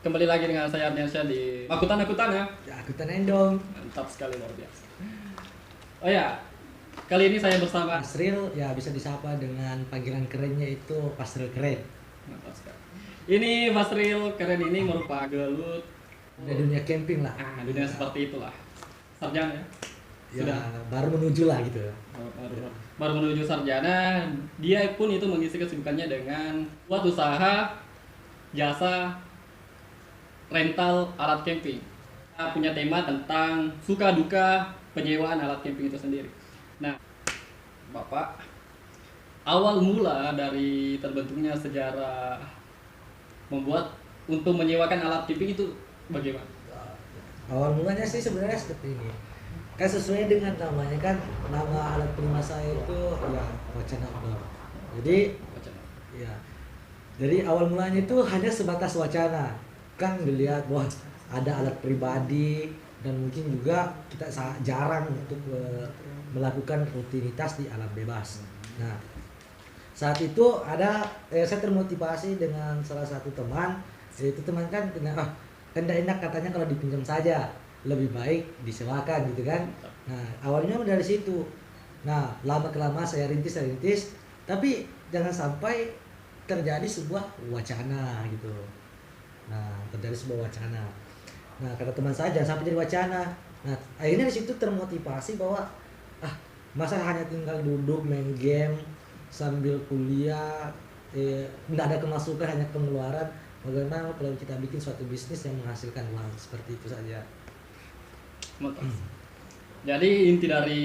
Kembali lagi dengan saya Ardiansyah di Akutan-Akutan ya. Ya, aku tanyain dong. Mantap sekali, luar biasa. Oh ya, kali ini saya bersama Pasril, ya bisa disapa dengan panggilan kerennya itu Pasril Keren. mantap sekali. Ini Fasril keren ini merupakan gelut Di dunia camping lah. dunia seperti itulah. Sarjana ya. Ya, Sudah baru menuju lah gitu. baru menuju sarjana, dia pun itu mengisi kesibukannya dengan buat usaha jasa rental alat camping. Kita punya tema tentang suka duka penyewaan alat camping itu sendiri. Nah, Bapak, awal mula dari terbentuknya sejarah membuat untuk menyewakan alat camping itu bagaimana? Awal mulanya sih sebenarnya seperti ini. Kan sesuai dengan namanya kan, nama alat prima saya itu ya Wacana Outdoor. Jadi Wacana. ya dari awal mulanya itu hanya sebatas wacana. Kan dilihat wah ada alat pribadi dan mungkin juga kita jarang untuk melakukan rutinitas di alam bebas. Nah, saat itu saya termotivasi dengan salah satu teman, yaitu teman kan kan tidak enak katanya kalau dipinjam saja, lebih baik disewakan gitu kan. Nah, awalnya dari situ. Nah, lama kelamaan saya rintis, tapi jangan sampai terjadi sebuah wacana gitu. Nah, terjadi sebuah wacana. Nah, kata teman saya jangan sampai jadi wacana. Nah, akhirnya di situ termotivasi bahwa masa hanya tinggal duduk main game sambil kuliah, nggak ada kemasukan hanya pengeluaran. Bagaimana kalau kita bikin suatu bisnis yang menghasilkan uang, seperti itu saja. Mantap. Jadi inti dari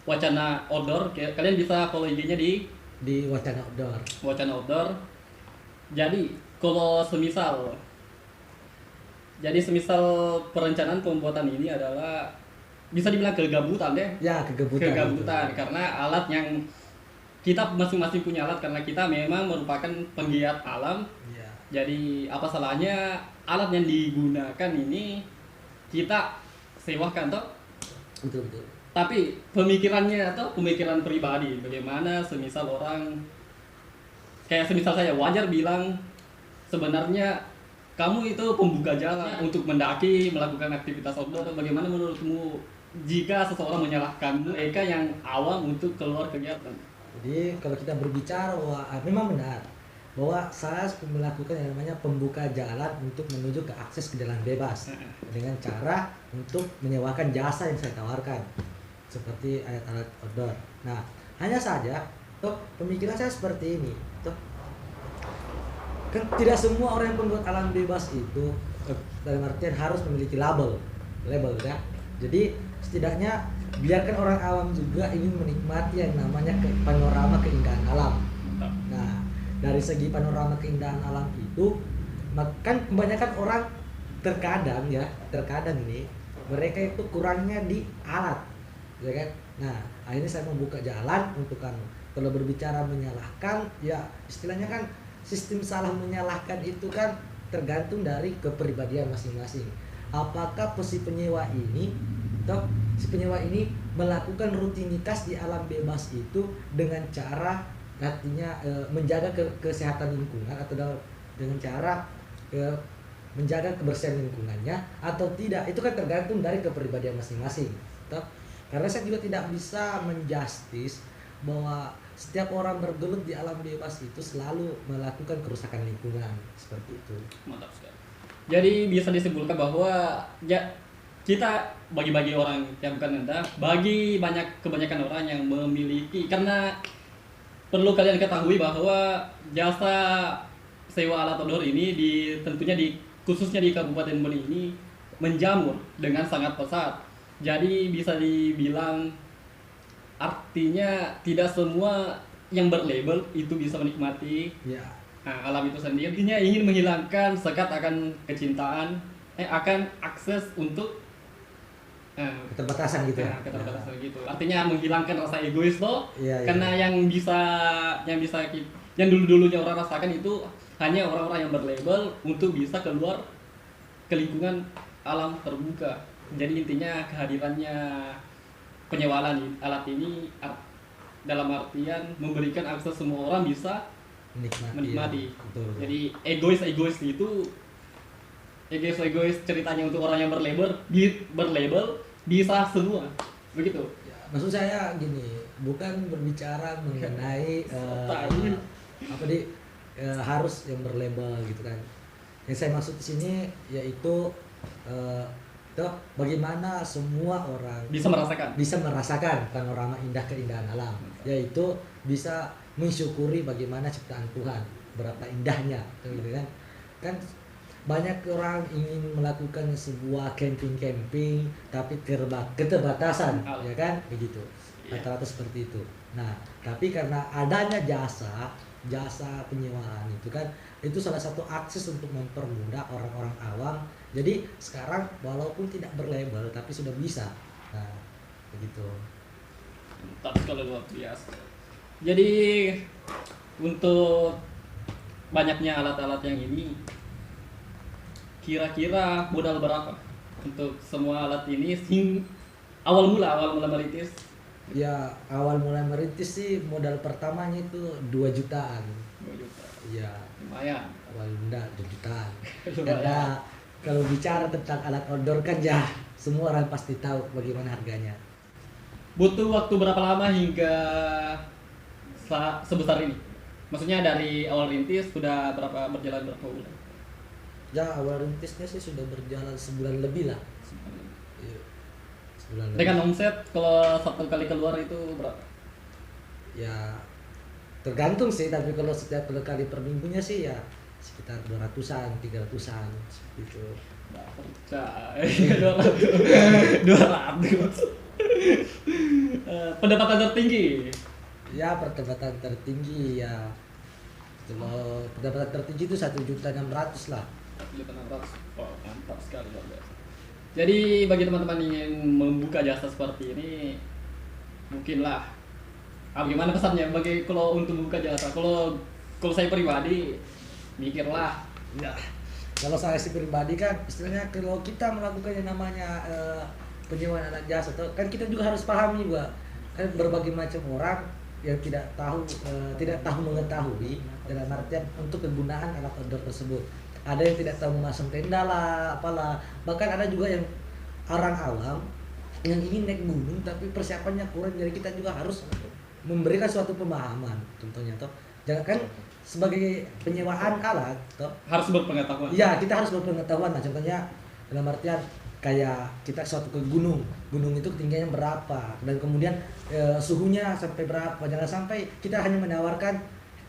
Wacana Outdoor, kalian bisa follow IG-nya di Wacana Outdoor. Wacana Outdoor. Jadi kalau semisal perencanaan pembuatan ini adalah bisa dibilang kegabutan deh. Ya, Kegabutan karena alat yang kita masing-masing punya alat karena kita memang merupakan penggiat alam. Ya. Jadi apa salahnya alat yang digunakan ini kita sewakan toh? Betul. Tapi pemikirannya atau pemikiran pribadi bagaimana semisal orang kayak semisal saya wajar bilang sebenarnya kamu itu pembuka jalan untuk mendaki melakukan aktivitas outdoor. Bagaimana menurutmu jika seseorang menyalahkan mereka yang awam untuk keluar kegiatan? Jadi kalau kita berbicara bahwa memang benar bahwa saya melakukan yang namanya pembuka jalan untuk menuju ke akses ke jalan bebas dengan cara untuk menyewakan jasa yang saya tawarkan seperti alat-alat outdoor. Nah, hanya saja pemikiran saya seperti ini. Kan tidak semua orang yang pembuat alam bebas itu dalam artian harus memiliki label ya. Jadi setidaknya biarkan orang awam juga ingin menikmati yang namanya panorama keindahan alam. Nah, dari segi panorama keindahan alam itu kan kebanyakan orang terkadang ini mereka itu kurangnya di alat, ya kan. Nah, akhirnya saya membuka jalan untuk kalau berbicara menyalahkan, ya istilahnya kan sistem salah menyalahkan itu kan tergantung dari kepribadian masing-masing. Apakah si penyewa ini melakukan rutinitas di alam bebas itu dengan cara artinya menjaga kesehatan lingkungan atau dengan cara menjaga kebersihan lingkungannya atau tidak, itu kan tergantung dari kepribadian masing-masing. Karena saya juga tidak bisa menjustis bahwa setiap orang bergelut di alam bebas itu selalu melakukan kerusakan lingkungan seperti itu. Mantap sekali. Jadi bisa disimpulkan bahwa ya kita bagi-bagi orang yang bukan Anda, bagi kebanyakan orang yang memiliki, karena perlu kalian ketahui bahwa jasa sewa alat outdoor ini tentunya khususnya di Kabupaten Bone ini menjamur dengan sangat pesat. Jadi bisa dibilang artinya tidak semua yang berlabel itu bisa menikmati alam itu sendiri. Artinya ingin menghilangkan sekat akan kecintaan, akan akses untuk keterbatasan gitu ya. Keterbatasan gitu. Artinya menghilangkan rasa egois loh. Karena yang dulu-dulunya orang rasakan itu hanya orang-orang yang berlabel untuk bisa keluar ke lingkungan alam terbuka. Jadi intinya kehadirannya penyewaan alat ini dalam artian memberikan akses semua orang bisa menikmati. Betul. Jadi egois itu egois ceritanya untuk orang yang berlabel bisa semua begitu. Ya, maksud saya gini, bukan berbicara mengenai Tai. apa di harus yang berlabel gitu kan. Yang saya maksud di sini yaitu eh, toh bagaimana semua orang bisa merasakan panorama indah keindahan alam, yaitu bisa mensyukuri bagaimana ciptaan Tuhan, berapa indahnya gitu kan. Kan banyak orang ingin melakukan sebuah camping tapi keterbatasan, ya kan begitu, Iya. rata-rata seperti itu. Nah, tapi karena adanya jasa penyewaan itu kan, itu salah satu akses untuk mempermudah orang-orang awam. Jadi sekarang walaupun tidak berlabel tapi sudah bisa. Nah, begitu. Mantap sekali, luar biasa. Jadi untuk banyaknya alat-alat yang ini, kira-kira modal berapa untuk semua alat ini awal mula merintis? Ya, awal mulai merintis sih modal pertamanya itu 2 jutaan. 2 juta. Ya, Lumayan. awal enggak 2 jutaan. Lumayan. Karena kalau bicara tentang alat outdoor kan ya semua orang pasti tahu bagaimana harganya. Butuh waktu berapa lama hingga sebesar ini? Maksudnya dari awal rintis sudah berjalan berapa bulan? Ya, awal rintisnya sih sudah berjalan sebulan lebih lah. Iya, sebulan lebih. Dengan omset kalau satu kali keluar itu berapa? Ya, tergantung sih, tapi kalau setiap kali per minggunya sih ya sekitar 200-an, 300-an seperti itu. Nggak percaya. 200. Pendapatan tertinggi. Ya, pendapatan tertinggi ya. Kalau pendapatan tertinggi itu 1.600.000 lah. 1.600.000. Oh, mantap sekali, luar biasa. Jadi bagi teman-teman yang ingin membuka jasa seperti ini, mungkinlah. Gimana pesannya bagi kalau untuk membuka jasa? Kalau saya pribadi mikirlah. Ya, kalau saya sih pribadi kan istilahnya kalau kita melakukan yang namanya penyewaan alat jasa tuh kan kita juga harus pahami juga kan berbagai macam orang yang tidak tahu mengetahui dalam artian untuk kegunaan alat outdoor tersebut. Ada yang tidak tahu memasang tenda lah, apalah. Bahkan ada juga yang orang awam yang ingin naik gunung tapi persiapannya kurang, jadi kita juga harus memberikan suatu pemahaman. Contohnya toh, jangan kan sebagai penyewaan alat toh Harus berpengetahuan. ya kita harus berpengetahuan. Nah, contohnya dalam artian kayak kita suatu ke gunung itu ketinggiannya berapa dan kemudian suhunya sampai berapa. Jangan sampai kita hanya menawarkan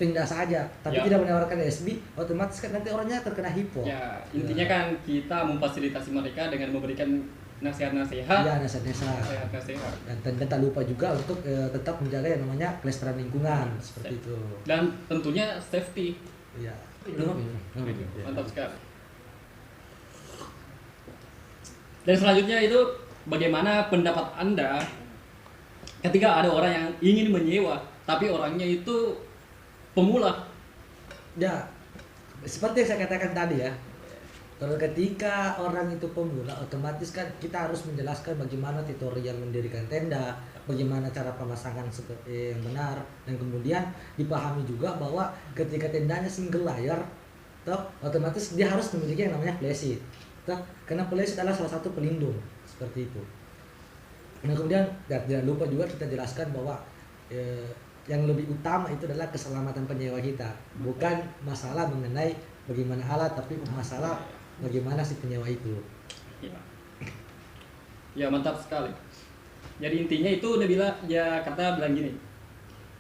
tenda saja tapi Ya. tidak menawarkan SB, otomatis kan nanti orangnya terkena hipo. Ya, intinya kan kita memfasilitasi mereka dengan memberikan nasihat-nasihat. Ya, nasihat-nasihat. Nasihat-nasihat. Dan tak lupa juga untuk tetap menjaga yang namanya kelestarian lingkungan seperti itu. Dan tentunya safety. Iya. Mantap sekali. Dan selanjutnya itu bagaimana pendapat Anda ketika ada orang yang ingin menyewa tapi orangnya itu pemula? Ya, seperti yang saya katakan tadi ya. Kalau ketika orang itu pemula, otomatis kan kita harus menjelaskan bagaimana tutorial mendirikan tenda, bagaimana cara pemasangan seperti yang benar, dan kemudian dipahami juga bahwa ketika tendanya single layer, toh otomatis dia harus memiliki yang namanya flysheet. Toh, karena flysheet adalah salah satu pelindung seperti itu. Nah, kemudian jangan lupa juga kita jelaskan bahwa yang lebih utama itu adalah keselamatan penyewa kita, bukan masalah mengenai bagaimana alat, tapi masalah bagaimana si penyewa itu. Ya. Ya, mantap sekali. Jadi intinya itu udah bilang bilang gini.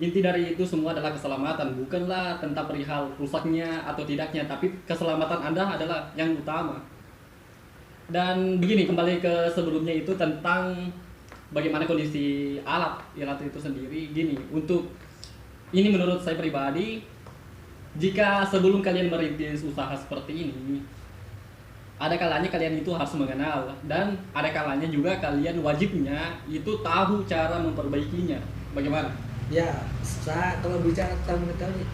Inti dari itu semua adalah keselamatan, bukanlah tentang perihal rusaknya atau tidaknya, tapi keselamatan Anda adalah yang utama. Dan begini, kembali ke sebelumnya itu tentang bagaimana kondisi alat itu sendiri. Gini, untuk ini menurut saya pribadi, jika sebelum kalian merintis usaha seperti ini, ada kalanya kalian itu harus mengenal, dan ada kalanya juga kalian wajibnya itu tahu cara memperbaikinya. Bagaimana? Ya, saya kalau bicara tentang mengetahui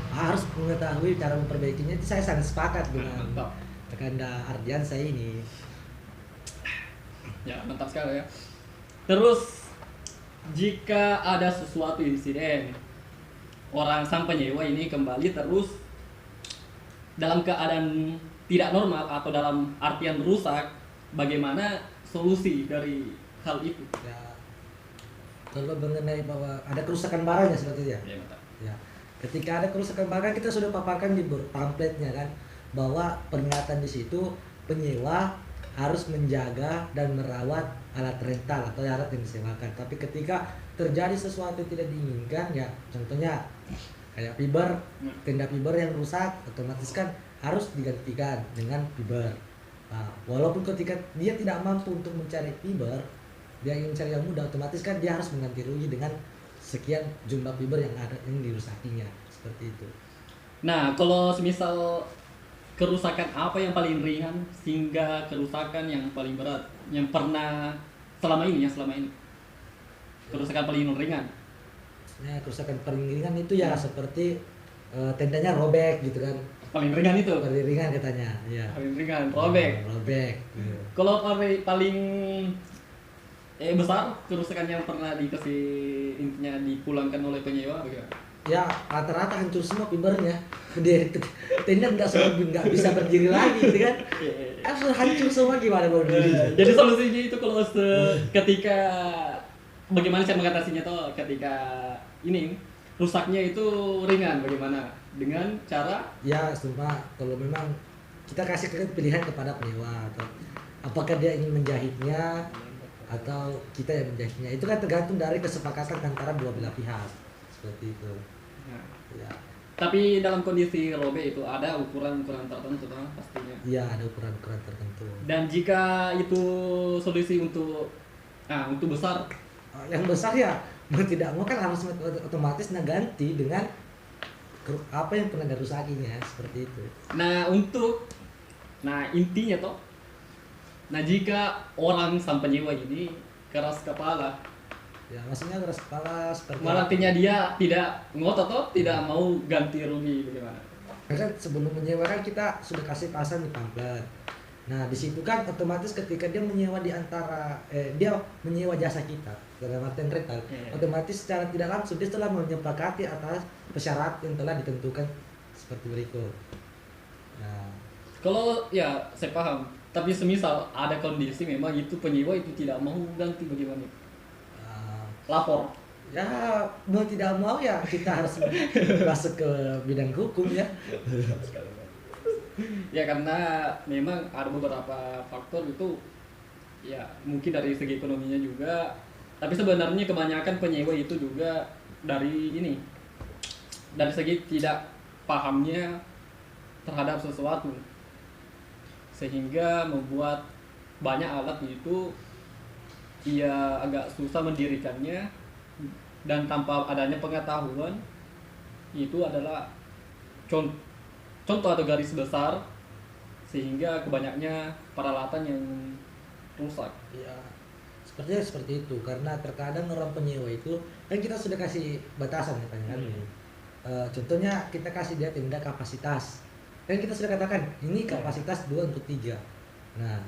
harus mengetahui cara memperbaikinya, itu saya sangat sepakat dengan Mantap. Rekanda Ardian saya ini. Ya, mantap sekali ya. Terus jika ada sesuatu insiden, orang sang penyewa ini kembali terus dalam keadaan tidak normal atau dalam artian rusak, bagaimana solusi dari hal itu? Ya, kalau mengenai bahwa ada kerusakan barangnya seperti itu ya. Ya, mantap. Ya, ketika ada kerusakan barang kita sudah paparkan di pamfletnya kan bahwa peringatan di situ penyewa harus menjaga dan merawat alat rental atau alat yang disewakan. Tapi ketika terjadi sesuatu yang tidak diinginkan ya, contohnya kayak fiber, tenda fiber yang rusak, otomatis kan harus digantikan dengan fiber. Nah, walaupun ketika dia tidak mampu untuk mencari fiber, dia ingin mencari yang mudah, otomatis kan dia harus mengganti rugi dengan sekian jumlah fiber yang ada yang dirusakinya, seperti itu. Nah, kalau semisal kerusakan apa yang paling ringan sehingga kerusakan yang paling berat yang pernah selama ini kerusakan paling ringan? Ya, kerusakan paling ringan itu ya seperti tendanya robek gitu kan. Paling ringan itu. Paling ringan katanya, ya. Paling ringan, robek. Robek. Kalau paling besar kerusakan yang pernah dikasih intinya dipulangkan oleh penyewa bagaimana? Ya rata-rata hancur semua fibernya. Dia tenda nggak bisa berdiri lagi gitu kan. Harus hancur semua, gimana mau berdiri? Jadi solusinya itu kalau ketika bagaimana saya mengatasinya tuh ketika ini rusaknya itu ringan bagaimana dengan cara Ya cuma kalau memang kita kasih pilihan kepada penyewa atau apakah dia ingin menjahitnya atau kita yang menjahitnya, itu kan tergantung dari kesepakatan antara dua belah pihak, seperti itu. Ya. Tapi dalam kondisi robek itu ada ukuran-ukuran tertentu toh pastinya. Iya, ada ukuran-ukuran tertentu. Dan jika itu solusi untuk besar, Yang besar ya mau tidak mau kan harus otomatis ganti dengan apa yang pernah dirusakinya, seperti itu. Intinya toh. Nah, jika orang sang penyewa ini keras kepala, Ya maksudnya keras kepala seperti malah artinya dia tidak ngotot toh, tidak mau ganti rugi bagaimana? kan sebelum menyewa kan kita sudah kasih pasang di pamflet. Nah di situ kan otomatis ketika dia menyewa dia menyewa jasa kita dalam artian rental, otomatis secara tidak langsung dia telah menyepakati atas persyaratan yang telah ditentukan seperti berikut. Nah, Kalau ya saya paham, tapi semisal ada kondisi memang itu penyewa itu tidak mau ganti bagaimana? uh, Lapor. ya mau tidak mau ya kita harus masuk ke bidang hukum ya. Ya karena memang ada beberapa faktor itu ya mungkin dari segi ekonominya juga, tapi sebenarnya kebanyakan penyewa itu juga dari segi tidak pahamnya terhadap sesuatu sehingga membuat banyak alat itu ia agak susah mendirikannya, dan tanpa adanya pengetahuan itu adalah contoh atau garis besar sehingga kebanyaknya peralatan yang rusak. Ya sepertinya seperti itu, karena terkadang orang penyewa itu kan kita sudah kasih batasan katanya kan. Contohnya kita kasih dia tenda kapasitas, kan kita sudah katakan ini kapasitas 2 untuk 3. Nah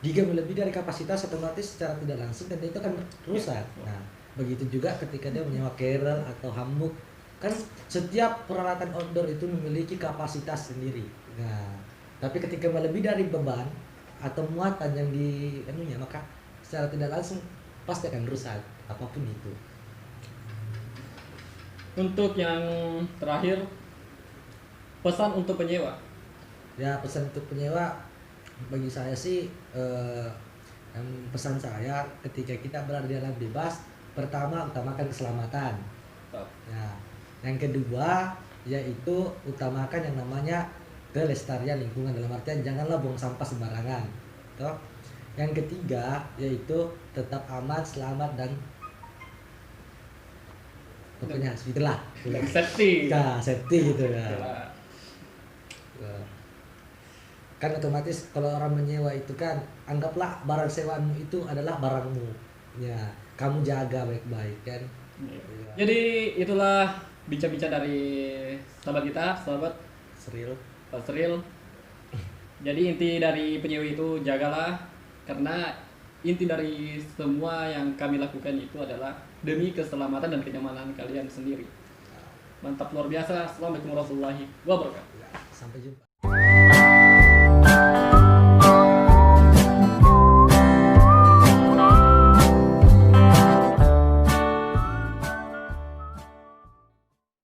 jika melebihi dari kapasitas otomatis secara tidak langsung tenda itu akan rusak. Nah begitu juga ketika dia menyewa carrel atau hammock, kan setiap peralatan outdoor itu memiliki kapasitas sendiri. Nah tapi ketika melebihi dari beban atau muatan yang maka secara tidak langsung pasti akan rusak apapun itu. Untuk yang terakhir, pesan untuk penyewa. Ya pesan untuk penyewa bagi saya sih pesan saya ketika kita berada di alam bebas, pertama utamakan keselamatan. Ya, yang kedua yaitu utamakan yang namanya kelestarian lingkungan, dalam artian janganlah buang sampah sembarangan. Toh. Yang ketiga yaitu tetap aman, selamat dan pokoknya segitulah. Safety. Nah, safety gitu ya. Kan otomatis kalau orang menyewa itu kan anggaplah barang sewaanmu itu adalah barangmu. Ya, kamu jaga baik-baik kan. Ya. Jadi itulah bincang-bincang dari sahabat kita, sahabat Sril. Jadi inti dari penyewa itu jagalah, karena inti dari semua yang kami lakukan itu adalah demi keselamatan dan kenyamanan kalian sendiri. Mantap, luar biasa. Assalamualaikum warahmatullahi wabarakatuh. Sampai jumpa.